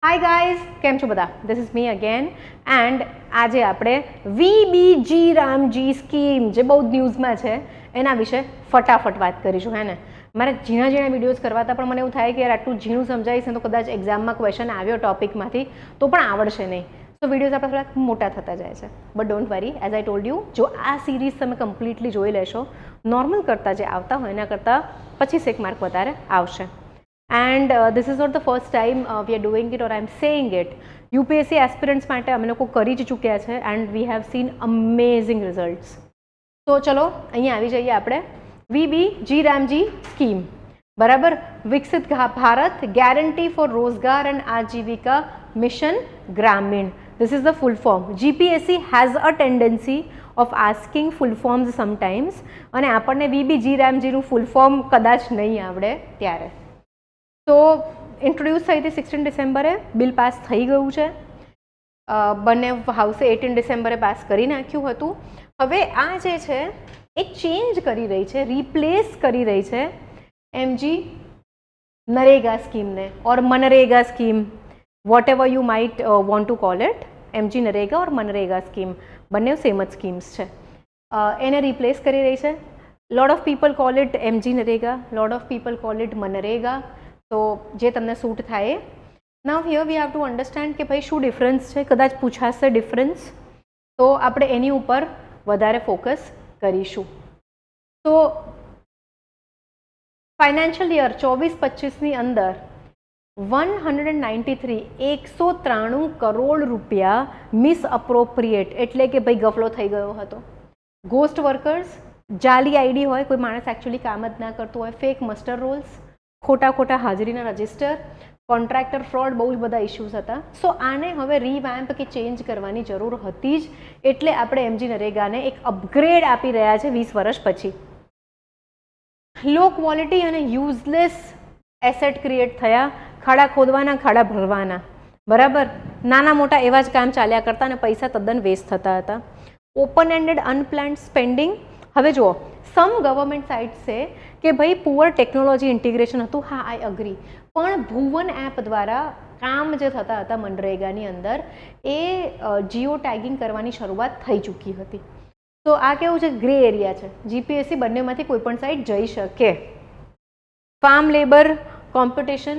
Hi guys, केम छो बधा? This is me again and आज आपणे वीबीजी रामजी स्कीम जे बहुत न्यूज़ में है एना विषे फटाफट बात करीशुं। है ने मारे झीणा झीणा विडियोज करवा था, पण मने एवुं थाय कि यार आटલું झीणું समजावीश ने तो कदाच एक्जाम में क्वेश्चन आव्यो टॉपिक मांथी तो पण आवडशे नहीं। तो विडियोज आपणे थोड़ा मोटा थता जाय छे, but don't worry, as I told you, जो आ सीरीज तमे कम्प्लीटली जोई लेशो नॉर्मल करता जे आवता होय एना करता 25 मार्क वधारे आवशे। And this is not the first time we are doing it or I am saying it. UPSC aspirants માટે અમે લોકો કરી જ ચૂક્યા છે and we have seen amazing results. તો ચલો અહીંયા આવી જઈએ આપણે વીબીજી રામજી સ્કીમ, બરાબર? વિકસિત ભારત ગેરંટી ફોર રોજગાર એન્ડ આજીવિકા મિશન ગ્રામીણ. This is the full form. GPSC has a tendency of asking full forms sometimes અને આપણને વીબીજી રામજીનું ફૂલ ફોર્મ કદાચ નહીં આવડે ત્યારે. તો ઇન્ટ્રોડ્યુસ થઈ હતી 16 ડિસેમ્બરે, બિલ પાસ થઈ ગયું છે, બંને હાઉસે 18 ડિસેમ્બરે પાસ કરી નાખ્યું હતું. હવે આ જે છે એ ચેન્જ કરી રહી છે, રિપ્લેસ કરી રહી છે એમજી નરેગા સ્કીમને or MNREGA scheme, whatever you might want to call it. MG NREGA or MNREGA scheme બંને સેમ જ સ્કીમ્સ છે. એને રિપ્લેસ કરી રહી છે. Lot of people call it MG NREGA, lot of people call it MNREGA. તો જે તમને સૂટ થાય. Now here we have to understand કે ભાઈ શું ડિફરન્સ છે. કદાચ પૂછાશે ડિફરન્સ તો આપણે એની ઉપર વધારે ફોકસ કરીશું. તો ફાઇનાન્શિયલ યર 24-25ની અંદર 193 કરોડ રૂપિયા મિસઅપ્રોપ્રિએટ એટલે કે ભાઈ ગફલો થઈ ગયો હતો. ગોસ્ટ વર્કર્સ, જાલી આઈડી હોય, કોઈ માણસ એકચ્યુઅલી કામ જ ના કરતું હોય, ફેક મસ્ટર રોલ્સ, ખોટા ખોટા હાજરીના રજિસ્ટર, કોન્ટ્રાક્ટર ફ્રોડ, બહુ જ બધા ઇશ્યુઝ હતા. સો આને હવે રીવેમ્પ કે ચેન્જ કરવાની જરૂર હતી જ, એટલે આપણે એમજી નરેગાને એક અપગ્રેડ આપી રહ્યા છે 20 વર્ષ પછી. લો ક્વોલિટી અને યુઝલેસ એસેટ ક્રિએટ થયા, ખાડા ખોદવાના, ખાડા ભરવાના, બરાબર? નાના મોટા એવા જ કામ ચાલ્યા કરતા અને પૈસા તદ્દન વેસ્ટ થતા હતા. Open ended unplanned spending. હવે જુઓ, સમ ગવર્મેન્ટ સાઇટ્સ છે કે ભાઈ પુઅર ટેકનોલોજી ઇન્ટિગ્રેશન હતું, હા આઈ અગ્રી, પણ ભુવન એપ દ્વારા કામ જે થતા હતા મનરેગાની અંદર એ જીઓ ટેગિંગ કરવાની શરૂઆત થઈ ચૂકી હતી. તો આ કેવું છે, ગ્રે એરિયા છે. જીપીએસસી બંનેમાંથી કોઈ પણ સાઇડ જઈ શકે. ફાર્મ લેબર કોમ્પિટિશન,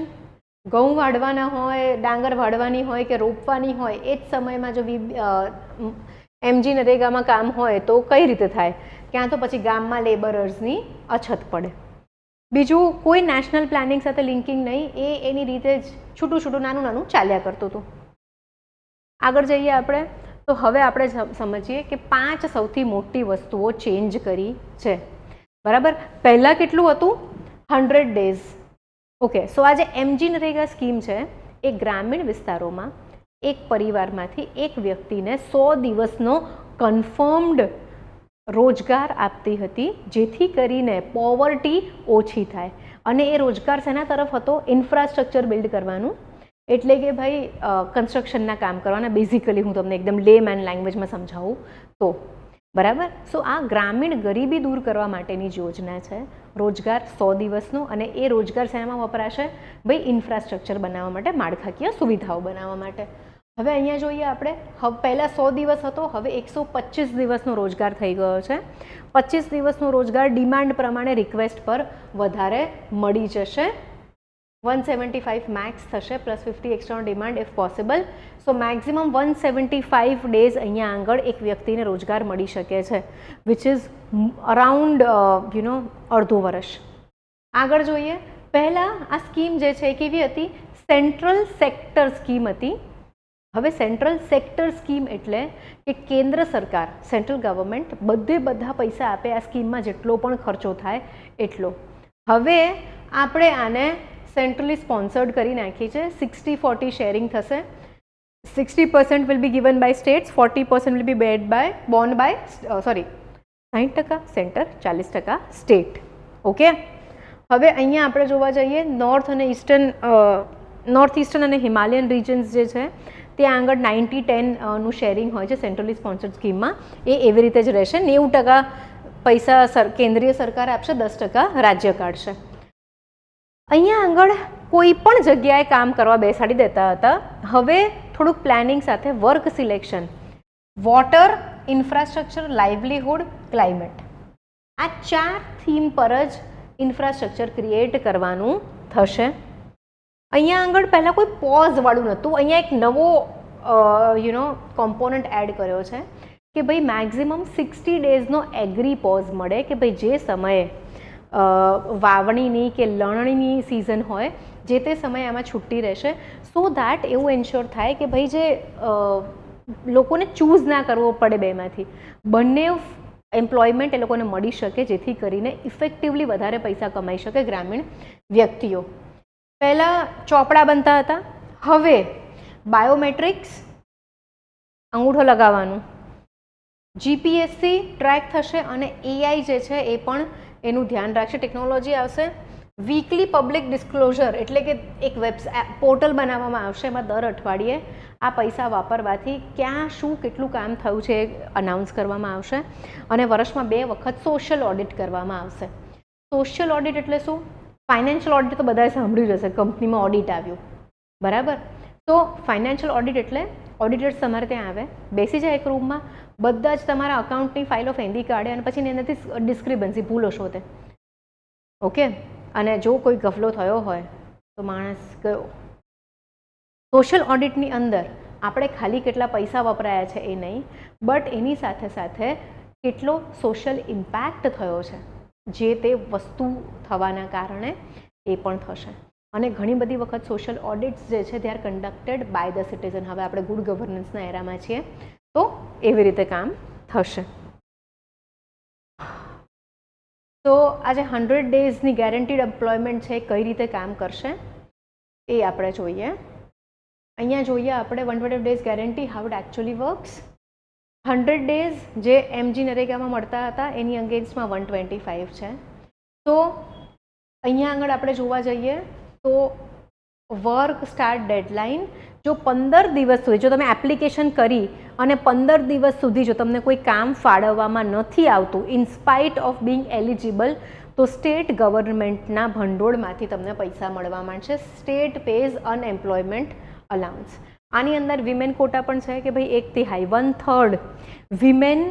ઘઉં વાઢવાના હોય, ડાંગર વાઢવાની હોય કે રોપવાની હોય, એ જ સમયમાં જો એમજી નરેગામાં કામ હોય તો કઈ રીતે થાય? ક્યાં તો પછી ગામમાં લેબરર્સની અછત પડે. બીજું, કોઈ નેશનલ પ્લાનિંગ સાથે લિંકિંગ નહીં, એની રીતે જ છૂટું છૂટું નાનું નાનું ચાલ્યા કરતું હતું. આગળ જઈએ આપણે. તો હવે આપણે સમજીએ કે 5 સૌથી મોટી વસ્તુઓ ચેન્જ કરી છે, બરાબર? પહેલાં કેટલું હતું? 100 ડેઝ. ઓકે, સો આ જે એમજી નરેગા સ્કીમ છે એ ગ્રામીણ વિસ્તારોમાં એક પરિવારમાંથી એક વ્યક્તિને 100 દિવસનો કન્ફર્મ્ડ રોજગાર આપતી હતી, જેથી કરીને પોવર્ટી ઓછી થાય. અને એ રોજગાર શેના તરફ હતો? ઇન્ફ્રાસ્ટ્રક્ચર બિલ્ડ કરવાનું, એટલે કે ભાઈ કન્સ્ટ્રક્શનના કામ કરવાના. બેઝિકલી હું તમને એકદમ લેમેન લેંગ્વેજમાં સમજાવું તો, બરાબર? સો આ ગ્રામીણ ગરીબી દૂર કરવા માટેની જ યોજના છે, રોજગાર 100 દિવસનો. અને એ રોજગાર શેમાં વપરાશે? ભાઈ ઇન્ફ્રાસ્ટ્રક્ચર બનાવવા માટે, માળખાકીય સુવિધાઓ બનાવવા માટે. હવે અહીંયા જોઈએ આપણે, હવે પહેલાં 100 દિવસ હતો, હવે 125 દિવસનો રોજગાર થઈ ગયો છે. 25 દિવસનો રોજગાર ડિમાન્ડ પ્રમાણે રિક્વેસ્ટ પર વધારે મળી જશે. 175 મેક્સ થશે, +50 extra demand if possible. So maximum 175 days અહીંયા આગળ એક વ્યક્તિને રોજગાર મળી શકે છે, વિચ ઇઝ અરાઉન્ડ અડધો વર્ષ. આગળ જોઈએ, પહેલાં આ સ્કીમ જે છે એ કેવી હતી? સેન્ટ્રલ સેક્ટર સ્કીમ હતી. હવે સેન્ટ્રલ સેક્ટર સ્કીમ એટલે કે કેન્દ્ર સરકાર, સેન્ટ્રલ ગવર્મેન્ટ બધા પૈસા આપે આ સ્કીમમાં, જેટલો પણ ખર્ચો થાય એટલો. હવે આપણે આને સેન્ટ્રલી સ્પોન્સર્ડ કરી નાખી છે. 60-40 શેરિંગ થશે. 60% will be given by states, 40% will be borne by 60% centre, 40% state. Okay, હવે અહીંયા આપણે જોવા જઈએ, નોર્થ ઈસ્ટર્ન અને હિમાલયન રિજન્સ જે છે ત્યાં આગળ 90-10 નું શેરિંગ હોય છે સેન્ટ્રલી સ્પોન્સર્ડ સ્કીમમાં. એ એવી રીતે જ રહેશે. 90% પૈસા કેન્દ્રીય સરકાર આપશે, 10% રાજ્ય કાઢશે. અહીંયા આગળ કોઈ પણ જગ્યાએ કામ કરવા બેસાડી દેતા હતા. હવે થોડુંક પ્લાનિંગ સાથે work selection, water, infrastructure, livelihood, climate, આ 4 થીમ પર જ ઇન્ફ્રાસ્ટ્રક્ચર ક્રિએટ કરવાનું થશે. અહીંયા આગળ પહેલાં કોઈ પોઝવાળું નહોતું. અહીંયા એક નવો કોમ્પોનન્ટ એડ કર્યો છે કે ભાઈ મેક્ઝિમમ 60 ડેઝનો એગ્રી પોઝ મળે, કે ભાઈ જે સમયે વાવણીની કે લણણીની સિઝન હોય જે તે સમયે આમાં છુટ્ટી રહેશે, સો દેટ એવું એન્શ્યોર થાય કે ભાઈ જે લોકોને ચૂઝ ના કરવો પડે બેમાંથી, બંને એમ્પ્લોયમેન્ટ એ લોકોને મળી શકે, જેથી કરીને ઇફેક્ટિવલી વધારે પૈસા કમાઈ શકે ગ્રામીણ વ્યક્તિઓ. પહેલાં ચોપડા બનતા હતા, હવે બાયોમેટ્રિક્સ, અંગૂઠો લગાવવાનું, જીપીએસસી ટ્રેક થશે અને એઆઈ જે છે એ પણ એનું ધ્યાન રાખશે, ટેકનોલોજી આવશે. વીકલી પબ્લિક ડિસ્ક્લોઝર એટલે કે એક પોર્ટલ બનાવવામાં આવશે, એમાં દર અઠવાડિયે આ પૈસા વાપરવાથી ક્યાં શું કેટલું કામ થયું છે એ અનાઉન્સ કરવામાં આવશે. અને વર્ષમાં 2 વખત સોશિયલ ઓડિટ કરવામાં આવશે. સોશિયલ ઓડિટ એટલે શું? ફાઇનાન્શિયલ ઓડિટ તો બધાએ સાંભળ્યું જ હશે, કંપનીમાં ઓડિટ આવ્યું, બરાબર? તો ફાઇનાન્શિયલ ઓડિટ એટલે ઓડિટર્સ તમારે ત્યાં આવે, બેસી જાય એક રૂમમાં, બધા જ તમારા અકાઉન્ટની ફાઇલો ફેંદી કાઢે અને પછી એનાથી ડિસ્ક્રિપન્સી ભૂલો શોધે. ઓકે, અને જો કોઈ ગફલો થયો હોય તો માણસ ગયો. સોશિયલ ઓડિટની અંદર આપણે ખાલી કેટલા પૈસા વપરાયા છે એ નહીં, બટ એની સાથે સાથે કેટલો સોશિયલ ઇમ્પેક્ટ થયો છે જે તે વસ્તુ થવાના કારણે એ પણ થશે. અને ઘણી બધી વખત સોશિયલ ઓડિટ્સ જે છે they are conducted by the citizen. હવે આપણે ગુડ ગવર્નન્સના એરામાં છીએ તો એવી રીતે કામ થશે. તો આજે 100 ડેઝની ગેરંટીડ એમ્પ્લોયમેન્ટ છે, કઈ રીતે કામ કરશે એ આપણે જોઈએ. અહીંયા જોઈએ આપણે 120 days guarantee, how it actually works. 100 days જે એમજી નરેગામાં મળતા હતા એની અગેન્સ્ટમાં 125 છે. તો અહીંયા આગળ આપણે જોવા જઈએ તો વર્ક સ્ટાર્ટ ડેડલાઇન જો 15 દિવસ સુધી, જો તમે એપ્લિકેશન કરી અને 15 દિવસ સુધી જો તમને કોઈ કામ ફાળવવામાં નથી આવતું ઇનસ્પાઇટ ઓફ બિંગ એલિજિબલ, તો સ્ટેટ ગવર્મેન્ટના ભંડોળમાંથી તમને પૈસા મળવા માંડશે. State pays unemployment allowance. આની અંદર વિમેન કોટા પણ છે કે ભાઈ 1/3 1/3 women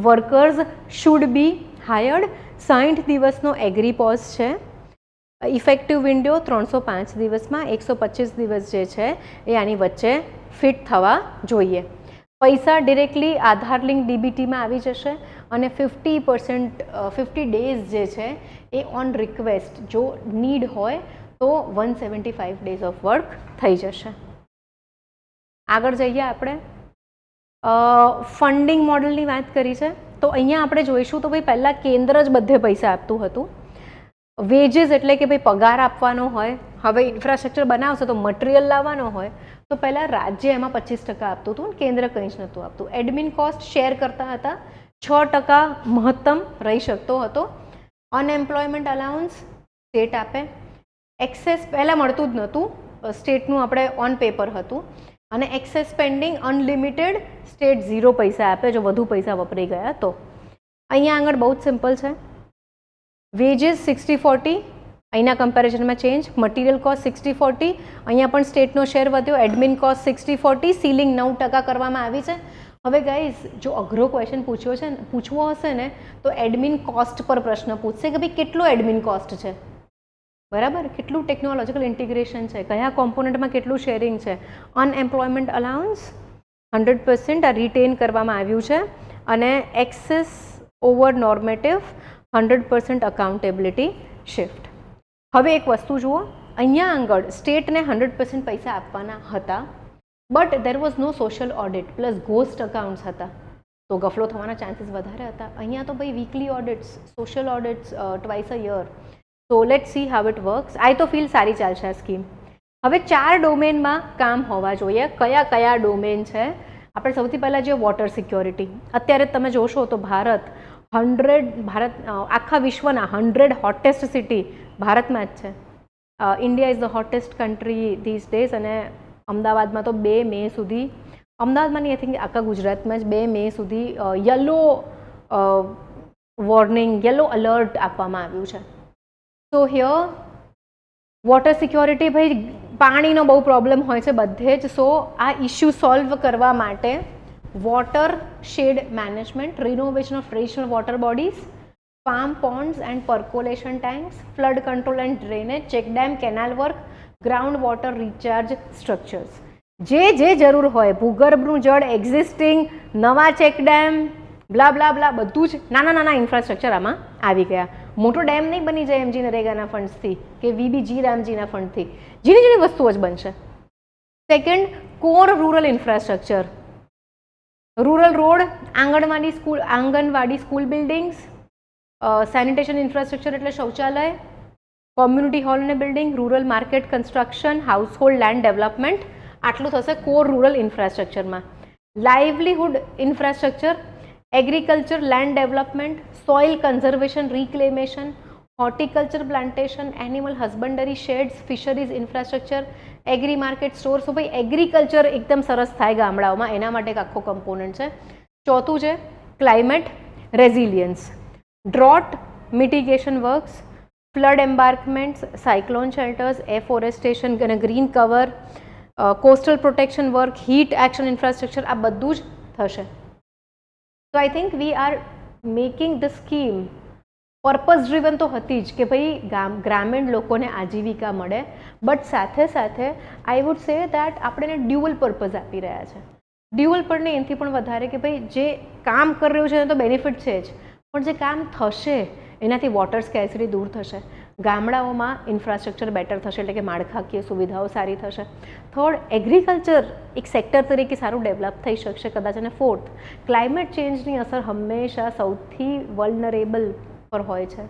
workers should be hired. 60 દિવસનો એગ્રી પોઝ છે. ઇફેક્ટિવ વિન્ડો 305 દિવસમાં, 125 દિવસ જે છે એ આની વચ્ચે ફિટ થવા જોઈએ. પૈસા ડિરેક્ટલી આધાર લિંક ડીબીટીમાં આવી જશે અને 50% ડેઝ જે છે એ ઓન રિક્વેસ્ટ જો નીડ હોય તો 175 ડેઝ ઓફ વર્ક થઈ જશે. આગળ જઈએ આપણે ફંડિંગ મોડલની વાત કરી છે તો અહીંયા આપણે જોઈશું તો ભાઈ પહેલાં કેન્દ્ર જ બધે પૈસા આપતું હતું. વેજીસ એટલે કે ભાઈ પગાર આપવાનો હોય, હવે ઇન્ફ્રાસ્ટ્રક્ચર બનાવશે તો મટીરિયલ લાવવાનો હોય તો પહેલાં રાજ્ય એમાં 25% આપતું હતું, કેન્દ્ર કંઈ જ નહોતું આપતું. એડમિન કોસ્ટ શેર કરતા હતા, 6% મહત્તમ રહી શકતો હતો. અનએમ્પ્લોયમેન્ટ અલાઉન્સ સ્ટેટ આપે. એક્સેસ પહેલાં મળતું જ નહોતું, સ્ટેટનું આપણે ઓન પેપર હતું. અને એક્સેસ પેન્ડિંગ અનલિમિટેડ, સ્ટેટ 0 પૈસા આપે જો વધુ પૈસા વપરાઈ ગયા તો. અહીંયા આગળ બહુ જ સિમ્પલ છે. વેજીસ 60-40 અહીંના કમ્પેરિઝનમાં ચેન્જ. મટીરિયલ કોસ્ટ 60-40 અહીંયા પણ સ્ટેટનો શેર વધ્યો. એડમિન કોસ્ટ 60-40, સીલિંગ 9% કરવામાં આવી છે. હવે ગાઈઝ જો અઘરો ક્વેશ્ચન પૂછવો હશે ને તો એડમિન કોસ્ટ પર પ્રશ્ન પૂછશે કે ભાઈ કેટલો એડમિન કોસ્ટ છે, બરાબર, કેટલું ટેકનોલોજીકલ ઇન્ટિગ્રેશન છે, કયા કોમ્પોનન્ટમાં કેટલું શેરિંગ છે. અનએમ્પ્લોયમેન્ટ અલાઉન્સ 100% આ રિટેન કરવામાં આવ્યું છે. અને એક્સેસ ઓવર નોર્મેટિવ 100% અકાઉન્ટેબિલિટી શિફ્ટ. હવે એક વસ્તુ જુઓ, અહીંયા આગળ સ્ટેટને 100% પૈસા આપવાના હતા, but there was no social audit plus ghost accounts હતા, તો ગફલો થવાના ચાન્સીસ વધારે હતા. અહીંયા તો ભાઈ weekly audits, social audits twice a year. So let see how it works. I તો ફીલ સારી ચાલશે આ સ્કીમ. હવે 4 ડોમેનમાં કામ હોવા જોઈએ. કયા કયા ડોમેન છે? આપણે સૌથી પહેલાં જે વોટર સિક્યોરિટી. અત્યારે તમે જોશો તો ભારત આખા વિશ્વના 100 હોટેસ્ટ સિટી ભારતમાં જ છે. India is the hottest country this days. અને અમદાવાદમાં તો 2 મે સુધી, અમદાવાદમાં નહીં, આઈ થિંક આખા ગુજરાતમાં જ 2 મે સુધી યલો વોર્નિંગ, યલો અલર્ટ આપવામાં આવ્યું છે. સો હિયર વોટર સિક્યોરિટી, ભાઈ પાણીનો બહુ પ્રોબ્લેમ હોય છે બધે જ. સો આ ઇસ્યુ સોલ્વ કરવા માટે watershed management, renovation of traditional water bodies, farm ponds and percolation tanks, flood control and drainage, check dam, canal work, ground water recharge structures. જે જરૂર હોય, ભૂગર્ભનું જળ, એક્ઝિસ્ટિંગ નવા ચેક ડેમ, બ્લા બ્લા બ્લા, બધું જ નાના ઇન્ફ્રાસ્ટ્રક્ચર આમાં આવી ગયા. મોટો ડેમ નહીં બની જાય એમજી નરેગાના ફંડ્સથી કે વીબીજી રામજીના ફંડથી, ઝીણી વસ્તુઓ જ બનશે. Second, core rural infrastructure, rural road, anganwadi school buildings, sanitation infrastructure એટલે શૌચાલય, કોમ્યુનિટી હોલ અને building, rural market construction, household land development, આટલું થશે કોર રૂરલ ઇન્ફ્રાસ્ટ્રક્ચરમાં. Livelihood infrastructure, agriculture land development, soil conservation reclamation, horticulture plantation, animal husbandry sheds, fisheries infrastructure, agri market store. So ભાઈ agriculture એકદમ સરસ થાય ગામડાઓમાં, એના માટે એક આખો કમ્પોનન્ટ છે. ચોથું છે climate resilience, drought mitigation works, flood embankments, cyclone shelters, afforestation અને green cover, coastal protection work, heat action infrastructure, આ બધું જ થશે. તો I think we are making the scheme purpose driven તો હતી જ કે ભાઈ ગ્રામીણ લોકોને આજીવિકા મળે, બટ સાથે સાથે આઈ વુડ સે દેટ આપણે એને ડ્યુઅલ પર્પઝ આપી રહ્યા છે. ડ્યુઅલ પર ને એનાથી પણ વધારે કે ભાઈ જે કામ કરી રહ્યું છે એને તો બેનિફિટ છે જ, પણ જે કામ થશે એનાથી વોટર સ્કેર્સિટી દૂર થશે, ગામડાઓમાં ઇન્ફ્રાસ્ટ્રક્ચર બેટર થશે, એટલે કે માળખાકીય સુવિધાઓ સારી થશે. થર્ડ, એગ્રીકલ્ચર એક સેક્ટર તરીકે સારું ડેવલપ થઈ શકશે કદાચ. અને ફોર્થ, ક્લાઇમેટ ચેન્જની અસર હંમેશા સૌથી વલ્નરેબલ પર હોય છે,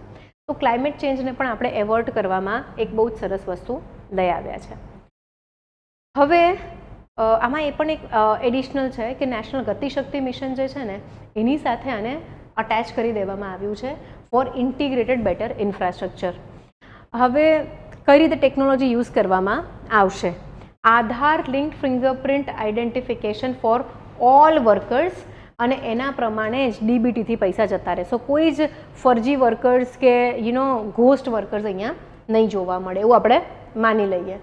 તો ક્લાઇમેટ ચેન્જને પણ આપણે એવોર્ડ કરવામાં એક બહુ જ સરસ વસ્તુ લઈ આવ્યા છે. હવે આમાં એ પણ એક એડિશનલ છે કે નેશનલ ગતિશક્તિ મિશન જે છે ને એની સાથે આને અટેચ કરી દેવામાં આવ્યું છે ફોર ઇન્ટિગ્રેટેડ બેટર ઇન્ફ્રાસ્ટ્રક્ચર. હવે કઈ રીતે ટેકનોલોજી યુઝ કરવામાં આવશે? Aadhaar linked fingerprint identification for all workers, અને એના પ્રમાણે જ ડીબીટીથી પૈસા જતા રહે. સો કોઈ જ ફરજી વર્કર્સ કે ઘોસ્ટ વર્કર્સ અહીંયા નહીં જોવા મળે, એવું આપણે માની લઈએ.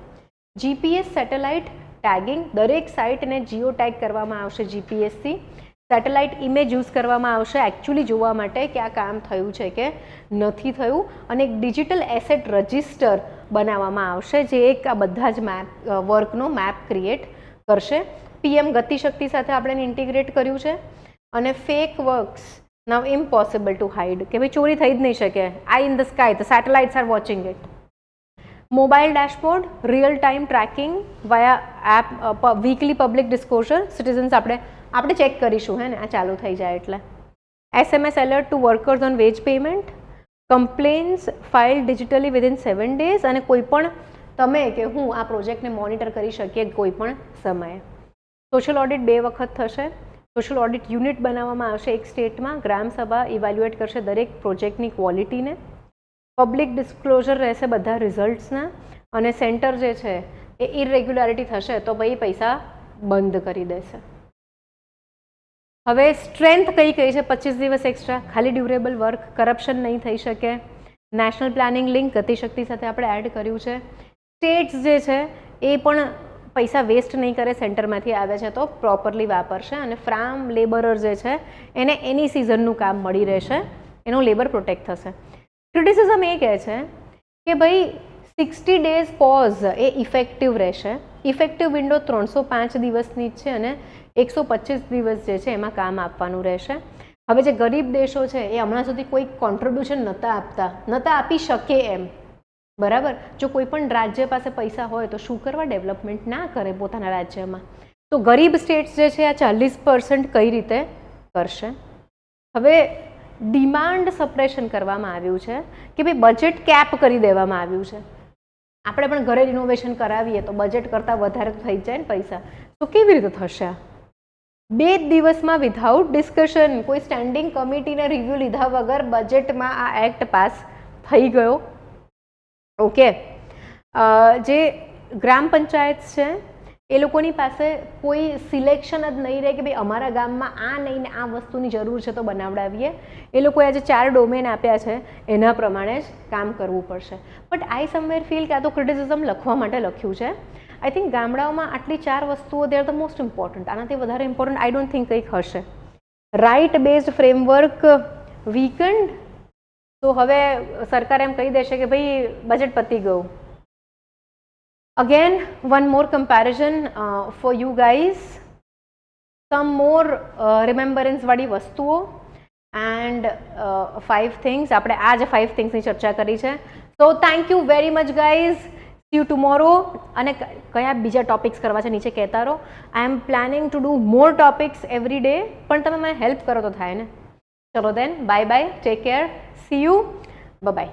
જીપીએસ સેટેલાઇટ ટેગિંગ, દરેક સાઇટને જીઓ ટેગ કરવામાં આવશે જીપીએસથી. સેટેલાઇટ ઇમેજ યુઝ કરવામાં આવશે એકચ્યુઅલી જોવા માટે કે આ કામ થયું છે કે નથી થયું, અને એક ડિજિટલ એસેટ રજિસ્ટર બનાવવામાં આવશે જે એક આ બધા જ વર્કનો મેપ ક્રિએટ કરશે. પીએમ ગતિશક્તિ સાથે આપણે ઇન્ટિગ્રેટ કર્યું છે. અને fake works now impossible to hide, કે ભાઈ ચોરી થઈ જ નહીં શકે. Eye in the sky, the satellites are watching it. Mobile dashboard, real time tracking via app, weekly public disclosure, citizens આપણે ચેક કરીશું હે ને આ ચાલુ થઈ જાય એટલે. SMS alert to workers on wage payment, complaints file digitally within 7 days, અને કોઈ પણ તમે કે હું આ પ્રોજેક્ટને મોનિટર કરી શકીએ કોઈ પણ સમયે. સોશિયલ ઓડિટ 2 વખત થશે. સોશિયલ ઓડિટ યુનિટ બનાવવામાં આવશે એક સ્ટેટમાં. ગ્રામસભા ઇવેલ્યુએટ કરશે દરેક પ્રોજેક્ટની ક્વોલિટીને. પબ્લિક ડિસ્ક્લોઝર રહેશે બધા રિઝલ્ટ્સના, અને સેન્ટર જે છે એ ઇરેગ્યુલારિટી થશે તો ભાઈ પૈસા બંધ કરી દેશે. હવે સ્ટ્રેન્થ કઈ છે? 25 દિવસ એક્સ્ટ્રા, ખાલી ડ્યુરેબલ વર્ક, કરપ્શન નહીં થઈ શકે. નેશનલ પ્લાનિંગ લિંક ગતિશક્તિ સાથે આપણે એડ કર્યું છે. સ્ટેટ્સ જે છે એ પણ પૈસા વેસ્ટ નહીં કરે, સેન્ટરમાંથી આવે છે તો પ્રોપરલી વાપરશે. અને ફાર્મ લેબરર જે છે એને એની સિઝનનું કામ મળી રહેશે, એનો લેબર પ્રોટેક્ટ થશે. ક્રિટિસિઝમ એ કહે છે કે ભાઈ 60 days પોઝ એ ઇફેક્ટિવ રહેશે. ઇફેક્ટિવ વિન્ડો 305 દિવસની જ છે, અને 125 દિવસ જે છે એમાં કામ આપવાનું રહેશે. હવે જે ગરીબ દેશો છે એ હમણાં સુધી કોઈ કોન્ટ્રીબ્યુશન નહોતા આપી શકે એમ, બરાબર. જો કોઈ પણ રાજ્ય પાસે પૈસા હોય તો શું કરવા ડેવલપમેન્ટ ના કરે પોતાના રાજ્યમાં? તો ગરીબ સ્ટેટ્સ જે છે આ 40% કઈ રીતે કરશે? હવે ડિમાન્ડ સપ્રેશન કરવામાં આવ્યું છે કે ભાઈ બજેટ કેપ કરી દેવામાં આવ્યું છે. આપણે પણ ઘરે રિનોવેશન કરાવીએ તો બજેટ કરતાં વધારે થઈ જાય ને પૈસા, તો કેવી રીતે થશે? 2 દિવસમાં વિધાઉટ ડિસ્કશન, કોઈ સ્ટેન્ડિંગ કમિટીને રિવ્યૂ લીધા વગર બજેટમાં આ એક્ટ પાસ થઈ ગયો. ઓકે. જે ગ્રામ પંચાયત છે એ લોકોની પાસે કોઈ સિલેક્શન જ નહીં રહે કે ભાઈ અમારા ગામમાં આ નહીં ને આ વસ્તુની જરૂર છે તો બનાવડાવીએ. એ લોકોએ આજે 4 ડોમેન આપ્યા છે એના પ્રમાણે જ કામ કરવું પડશે. બટ આઈ સમવેર ફીલ કે આ તો ક્રિટિસિઝમ લખવા માટે લખ્યું છે. આઈ થિંક ગામડાઓમાં આટલી 4 વસ્તુઓ they are the most important. આનાથી વધારે ઇમ્પોર્ટન્ટ આઈ ડોન્ટ થિંક કંઈક હશે. રાઇટ બેઝડ ફ્રેમવર્ક વીકન્ડ, તો હવે સરકાર એમ કહી દેશે કે ભાઈ બજેટ પતી ગયું. Again, one more comparison for you guys. Some more remembrance વાળી વસ્તુઓ and 5 things. આપણે આ જ 5 thingsની ચર્ચા કરી છે. So thank you very much guys. See you tomorrow. અને કયા બીજા ટોપિક્સ કરવા છે નીચે કહેતા રહો. I am planning to do more topics every day. પણ તમે મને હેલ્પ કરો તો થાય ને. ચલો then, bye bye. Take care. See you. Bye bye.